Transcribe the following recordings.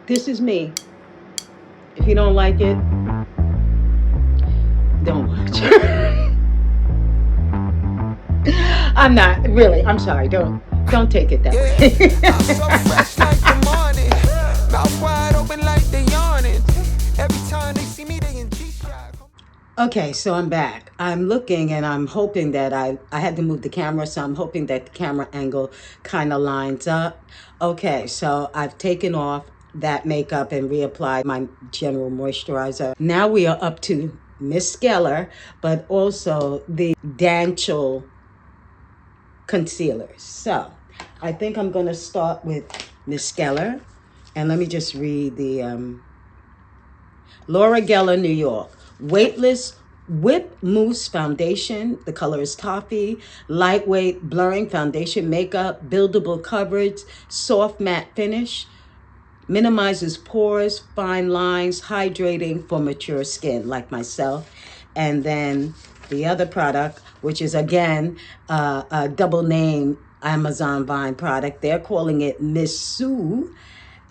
This is me. If you don't like it, don't watch. I'm not really. I'm sorry. Don't take it that way. I'm so fresh like the morning. Mouth wide open like they yawning. Every time they see me, they in G-Shock. Okay, so I'm back. I'm looking and I'm hoping that I had to move the camera, so I'm hoping that the camera angle kind of lines up. Okay, so I've taken off that makeup and reapplied my general moisturizer. Now we are up to Miss Geller, but also the Danchel concealers. So I think I'm going to start with Miss Geller. And let me just read the Laura Geller, New York. Weightless Whip Mousse Foundation. The color is Toffee. Lightweight blurring foundation makeup. Buildable coverage. Soft matte finish. Minimizes pores, fine lines, hydrating for mature skin like myself. And then the other product, which is again a double name Amazon Vine product. They're calling it Misoo.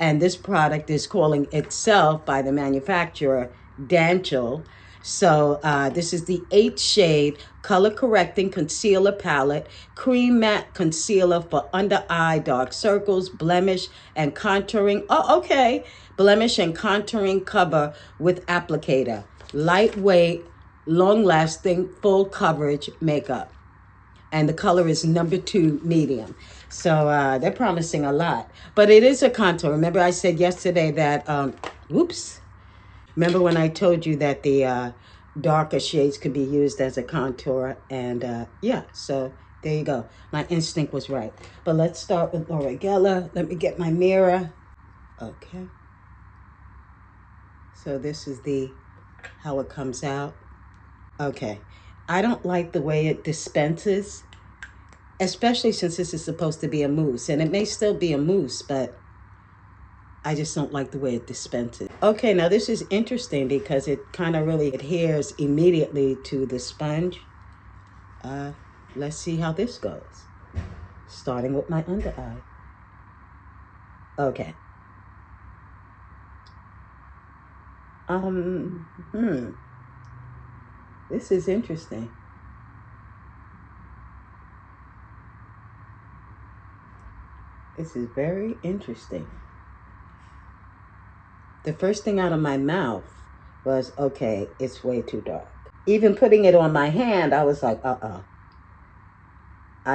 And this product is calling itself by the manufacturer Danchel. So this is the 8 shade color correcting concealer palette, cream matte concealer for under eye dark circles, blemish and contouring. Oh, okay. Blemish and contouring cover with applicator. Lightweight, long lasting, full coverage makeup. And the color is number 2 medium. So they're promising a lot. But it is a contour. Remember I said yesterday that, whoops. Remember when I told you that the darker shades could be used as a contour? And yeah, so there you go. My instinct was right. But let's start with Laura Geller. Let me get my mirror. Okay. So this is how it comes out. Okay. I don't like the way it dispenses, especially since this is supposed to be a mousse. And it may still be a mousse, but I just don't like the way it dispenses. Okay, now this is interesting because it kind of really adheres immediately to the sponge. Let's see how this goes. Starting with my under eye. Okay. This is interesting. This is very interesting. The first thing out of my mouth was, okay, it's way too dark. Even putting it on my hand, I was like, I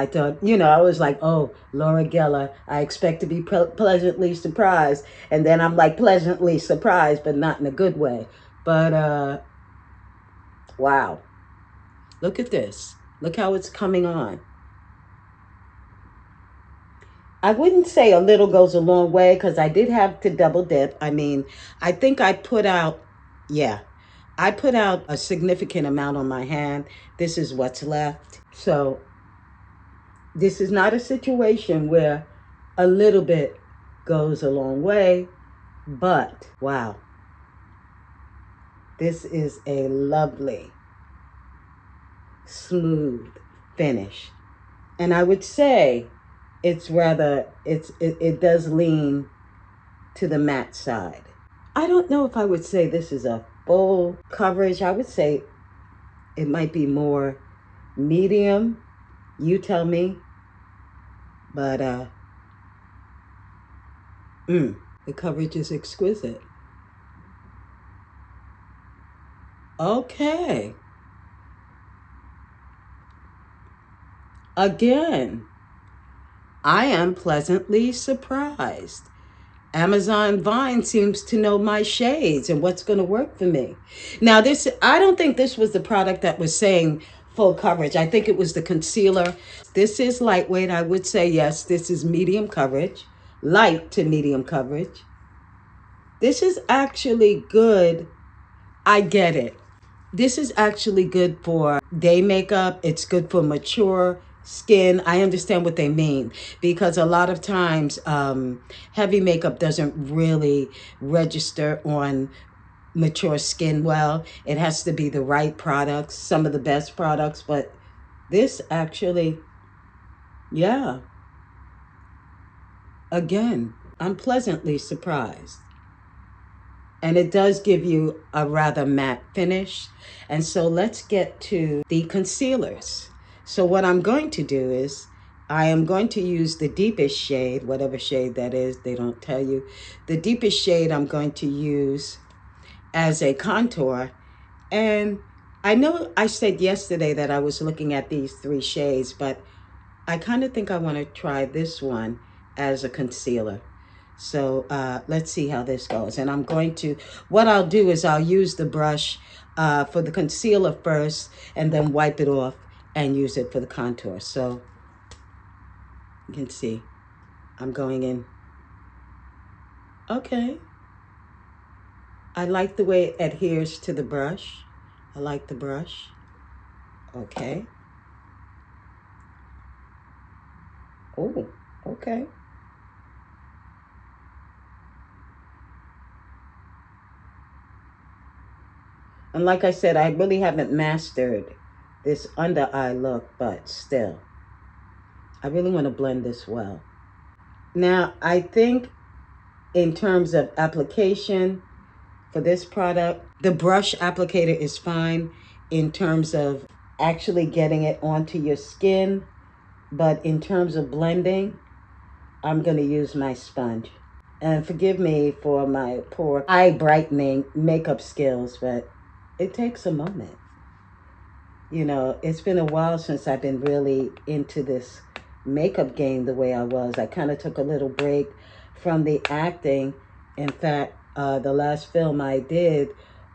thought, I was like, oh, Laura Geller, I expect to be pleasantly surprised. And then I'm like pleasantly surprised, but not in a good way. But, wow. Look at this. Look how it's coming on. I wouldn't say a little goes a long way because I did have to double dip. I mean, I think I put out a significant amount on my hand. This is what's left. So this is not a situation where a little bit goes a long way, but wow. This is a lovely, smooth finish. And I would say it does lean to the matte side. I don't know if I would say this is a full coverage. I would say it might be more medium. You tell me. But the coverage is exquisite. Okay. Again, I am pleasantly surprised. Amazon Vine seems to know my shades and what's going to work for me. Now, I don't think this was the product that was saying full coverage. I think it was the concealer. This is lightweight. I would say, yes, this is medium coverage, light to medium coverage. This is actually good. I get it. This is actually good for day makeup. It's good for mature skin. I understand what they mean because a lot of times heavy makeup doesn't really register on mature skin well. It has to be the right products, some of the best products, but this actually, yeah. Again, I'm pleasantly surprised. And it does give you a rather matte finish. And so let's get to the concealers. So what I'm going to do is I am going to use the deepest shade, whatever shade that is, they don't tell you. The deepest shade I'm going to use as a contour. And I know I said yesterday that I was looking at these 3 shades, but I kind of think I want to try this one as a concealer. So let's see how this goes. And I'm going to, what I'll do is I'll use the brush for the concealer first and then wipe it off and use it for the contour. So you can see I'm going in. Okay. I like the way it adheres to the brush. I like the brush. Okay. Oh, okay. And like I said, I really haven't mastered this under eye look, but still, I really want to blend this well. Now, I think in terms of application for this product, the brush applicator is fine in terms of actually getting it onto your skin. But in terms of blending, I'm going to use my sponge. And forgive me for my poor eye brightening makeup skills, but it takes a moment. You know, it's been a while since I've been really into this makeup game the way I was. I kind of took a little break from the acting. In fact, the last film I did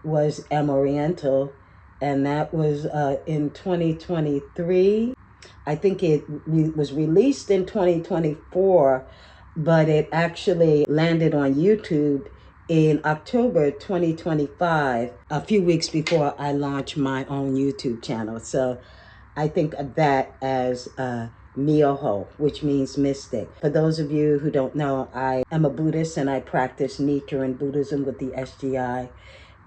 was Amoriental, and that was in 2023. I think it was released in 2024, but it actually landed on YouTube in October 2025, a few weeks before I launched my own YouTube channel. So I think of that as Myoho, which means mystic. For those of you who don't know, I am a Buddhist and I practice Nichiren Buddhism with the SGI.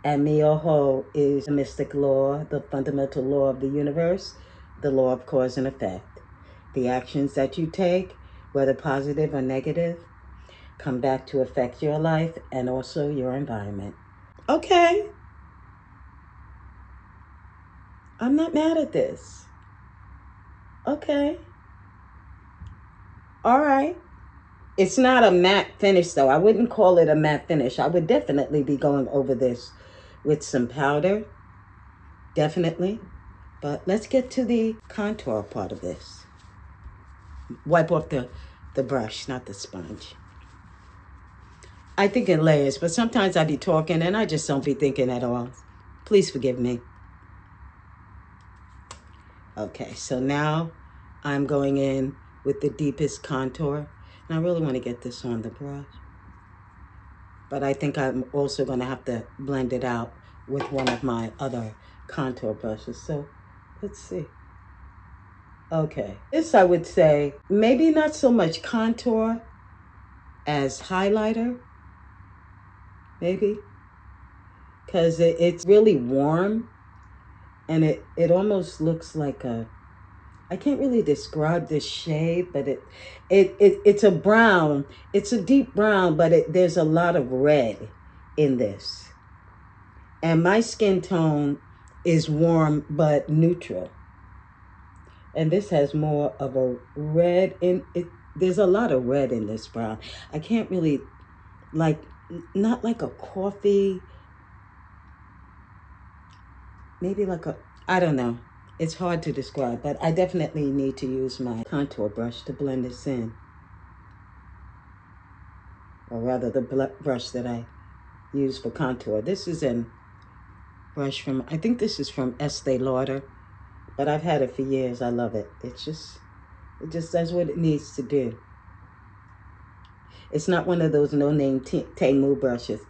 And Myoho is the mystic law, the fundamental law of the universe, the law of cause and effect. The actions that you take, whether positive or negative, come back to affect your life and also your environment. Okay. I'm not mad at this. Okay. All right. It's not a matte finish though. I wouldn't call it a matte finish. I would definitely be going over this with some powder. Definitely. But let's get to the contour part of this. Wipe off the brush, not the sponge. I think in layers, but sometimes I be talking and I just don't be thinking at all. Please forgive me. Okay, so now I'm going in with the deepest contour. And I really want to get this on the brush. But I think I'm also going to have to blend it out with one of my other contour brushes. So let's see. Okay, this I would say maybe not so much contour as highlighter. Maybe, because it's really warm and it almost looks like a, I can't really describe this shade, but it's a brown. It's a deep brown, but there's a lot of red in this. And my skin tone is warm but neutral. And this has more of a red in it. There's a lot of red in this brown. I can't really, like, not like a coffee, maybe like a, I don't know. It's hard to describe, but I definitely need to use my contour brush to blend this in. Or rather the brush that I use for contour. This is a brush from, I think this is from Estee Lauder, but I've had it for years. I love it. It just does what it needs to do. It's not one of those no-name Temu brushes.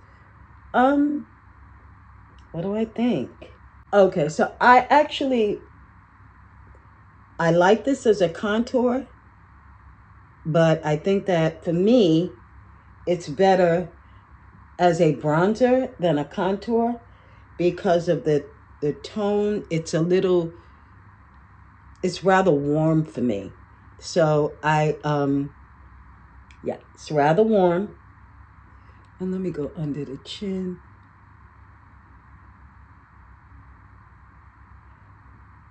What do I think? Okay, so I like this as a contour, but I think that for me, it's better as a bronzer than a contour because of the tone. It's rather warm for me. So yeah, it's rather warm. And let me go under the chin.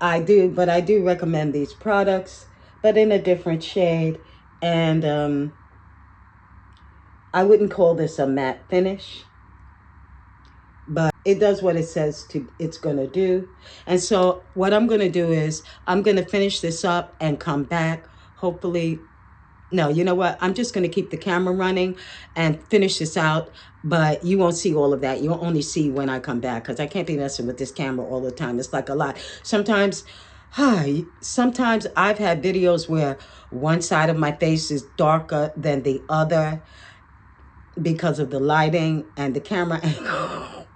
but I do recommend these products, but in a different shade. And I wouldn't call this a matte finish, but it does what it says it's gonna do. And so what I'm gonna do is I'm gonna finish this up and come back. Hopefully, no, you know what? I'm just gonna keep the camera running and finish this out. But you won't see all of that. You'll only see when I come back because I can't be messing with this camera all the time. It's like a lot. Sometimes, sometimes I've had videos where one side of my face is darker than the other because of the lighting and the camera angle.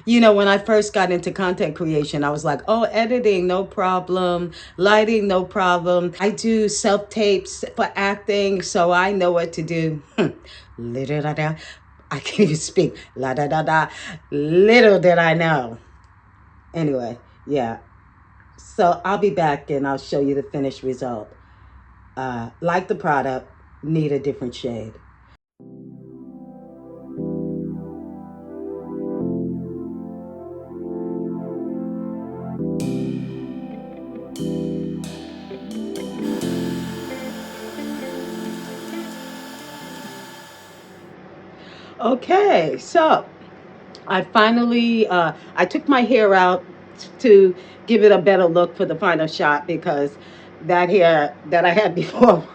You know, when I first got into content creation, I was like, oh, editing, no problem. Lighting, no problem. I do self-tapes for acting, so I know what to do. Little da da. I can't even speak. La da da da. Little did I know. Anyway, yeah. So I'll be back and I'll show you the finished result. Like the product, need a different shade. Okay, so I finally, I took my hair out to give it a better look for the final shot because that hair that I had before,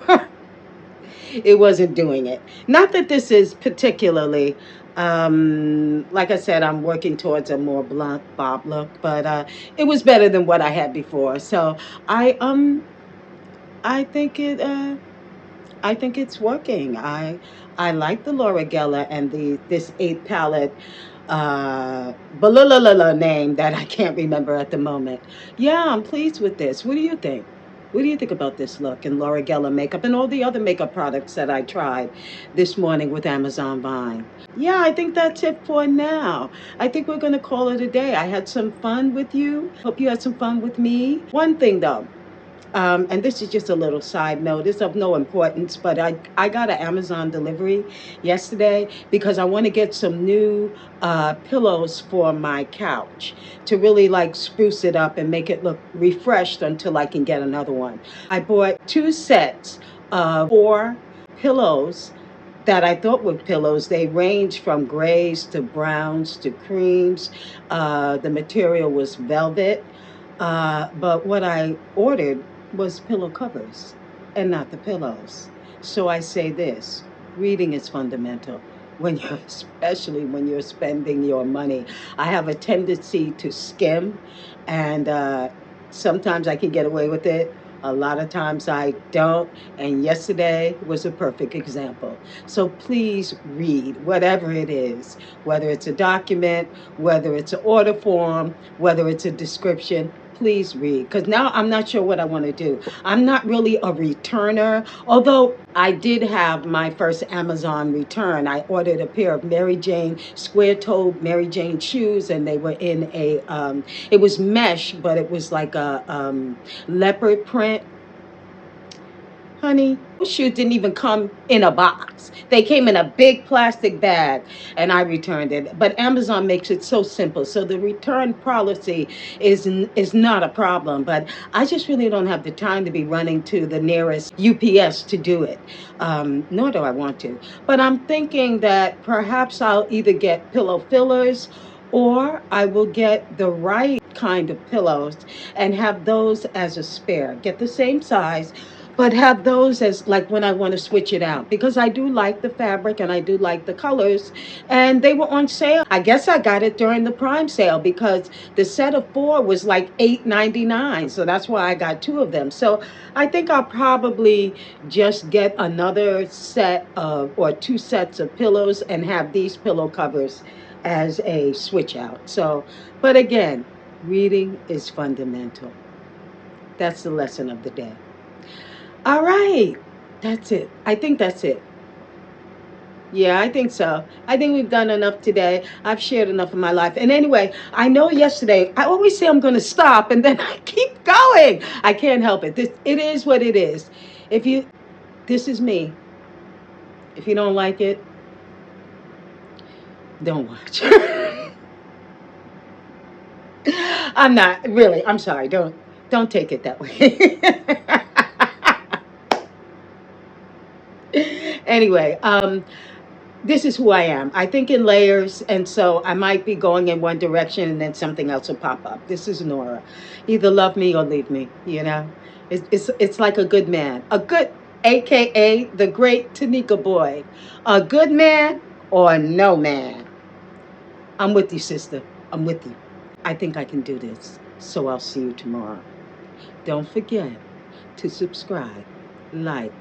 it wasn't doing it. Not that this is particularly, like I said, I'm working towards a more blunt bob look, but it was better than what I had before. So I, um, I think it, I think it's working. I like the Laura Geller and this 8 palette name that I can't remember at the moment. Yeah, I'm pleased with this. What do you think? What do you think about this look and Laura Geller makeup and all the other makeup products that I tried this morning with Amazon Vine? Yeah, I think that's it for now. I think we're going to call it a day. I had some fun with you. Hope you had some fun with me. One thing though, and this is just a little side note. It's of no importance, but I got an Amazon delivery yesterday because I want to get some new pillows for my couch to really like spruce it up and make it look refreshed until I can get another one. I bought 2 sets of 4 pillows that I thought were pillows. They range from grays to browns to creams. The material was velvet. But what I ordered was pillow covers and not the pillows. So I say this, reading is fundamental when you're, especially when you're spending your money. I have a tendency to skim, and sometimes I can get away with it. A lot of times I don't, and yesterday was a perfect example. So please read whatever it is, whether it's a document, whether it's an order form, whether it's a description. Please read, because now I'm not sure what I want to do. I'm not really a returner, although I did have my first Amazon return. I ordered a pair of Mary Jane square-toed Mary Jane shoes, and they were in a, it was mesh, but it was like a leopard print. Honey, those shoes didn't even come in a box. They came in a big plastic bag, and I returned it. But Amazon makes it so simple. So the return policy is not a problem. But I just really don't have the time to be running to the nearest UPS to do it. Nor do I want to. But I'm thinking that perhaps I'll either get pillow fillers or I will get the right kind of pillows and have those as a spare. Get the same size, but have those as like when I want to switch it out, because I do like the fabric and I do like the colors, and they were on sale. I guess I got it during the Prime sale because the set of 4 was like $8.99, so that's why I got 2 of them. So I think I'll probably just get another set of or 2 sets of pillows and have these pillow covers as a switch out. So, but again, reading is fundamental. That's the lesson of the day. All right, that's it. I think that's it. Yeah, I think so. I think we've done enough today. I've shared enough of my life. And anyway, I know yesterday, I always say I'm going to stop and then I keep going. I can't help it. It is what it is. This is me. If you don't like it, don't watch. I'm not really. I'm sorry. Don't take it that way. Anyway, this is who I am. I think in layers, and so I might be going in one direction and then something else will pop up. This is Nora. Either love me or leave me. It's like a good man, a good, AKA the great Tanika Boyd, a good man or no man. I'm with you, sister. I'm with you. I think I can do this. So I'll see you tomorrow. Don't forget to subscribe, like,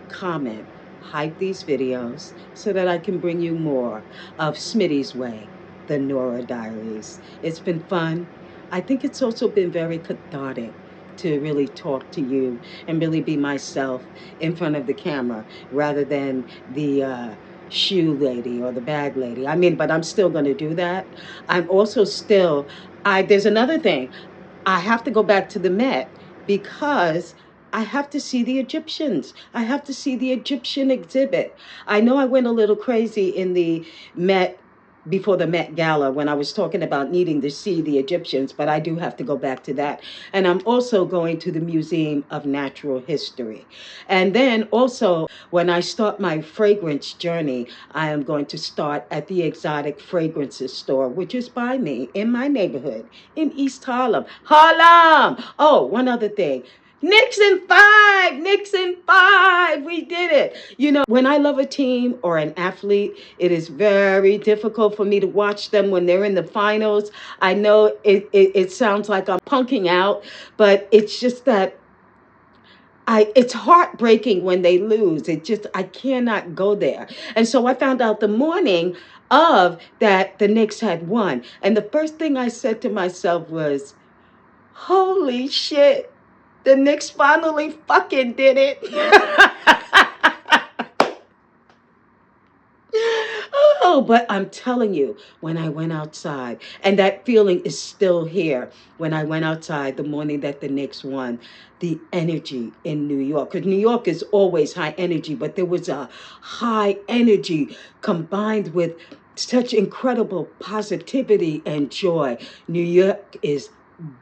comment, hype these videos so that I can bring you more of Smitty's Way, the Nora Diaries. It's been fun. I think it's also been very cathartic to really talk to you and really be myself in front of the camera rather than the shoe lady or the bag lady. I mean, but I'm still going to do that. I'm also still, there's another thing. I have to go back to the Met because I have to see the Egyptians. I have to see the Egyptian exhibit. I know I went a little crazy in the Met before the Met Gala when I was talking about needing to see the Egyptians, but I do have to go back to that. And I'm also going to the Museum of Natural History. And then also, when I start my fragrance journey, I am going to start at the Exotic Fragrances store, which is by me in my neighborhood in East Harlem. Harlem! Oh, one other thing. Nixon 5, Nixon 5, we did it. When I love a team or an athlete, it is very difficult for me to watch them when they're in the finals. I know it sounds like I'm punking out, but it's just that it's heartbreaking when they lose. I cannot go there. And so I found out the morning of that the Knicks had won. And the first thing I said to myself was, holy shit. The Knicks finally fucking did it. Oh, but I'm telling you, when I went outside, and that feeling is still here, when I went outside the morning that the Knicks won, the energy in New York, because New York is always high energy, but there was a high energy combined with such incredible positivity and joy. New York is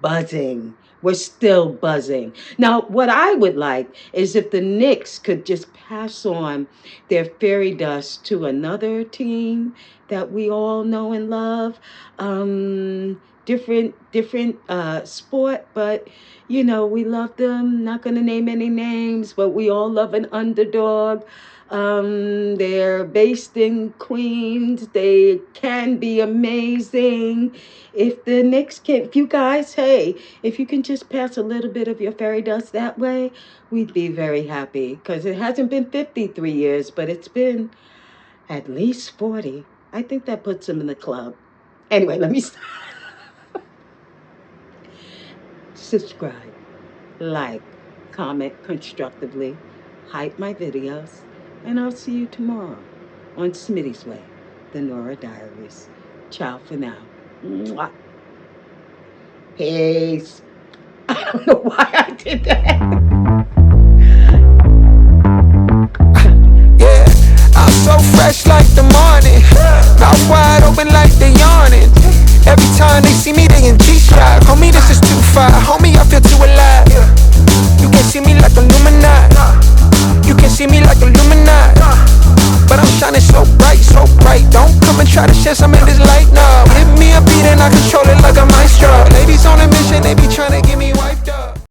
buzzing. We're still buzzing. Now, what I would like is if the Knicks could just pass on their fairy dust to another team that we all know and love. Different sport, but we love them. Not going to name any names, but we all love an underdog. They're based in Queens. They can be amazing. If the Knicks can, if you guys, hey, if you can just pass a little bit of your fairy dust that way, we'd be very happy. Because it hasn't been 53 years, but it's been at least 40. I think that puts them in the club. Anyway, let me stop. Subscribe, like, comment constructively, hype my videos, and I'll see you tomorrow on Smitty's Way, the Nora Diaries. Ciao for now. Mwah. Peace. I don't know why I did that. Yeah, I'm so fresh like the morning. Mouth wide open like they yawning. Every time they see me, they in G-Shock. Homie, this is too far. Homie, I feel too alive. You can see me like Illuminati. You can see me like Illuminati. But I'm shining so bright, so bright. Don't come and try to share some of this light, no. Give me a beat and I control it like a maestro.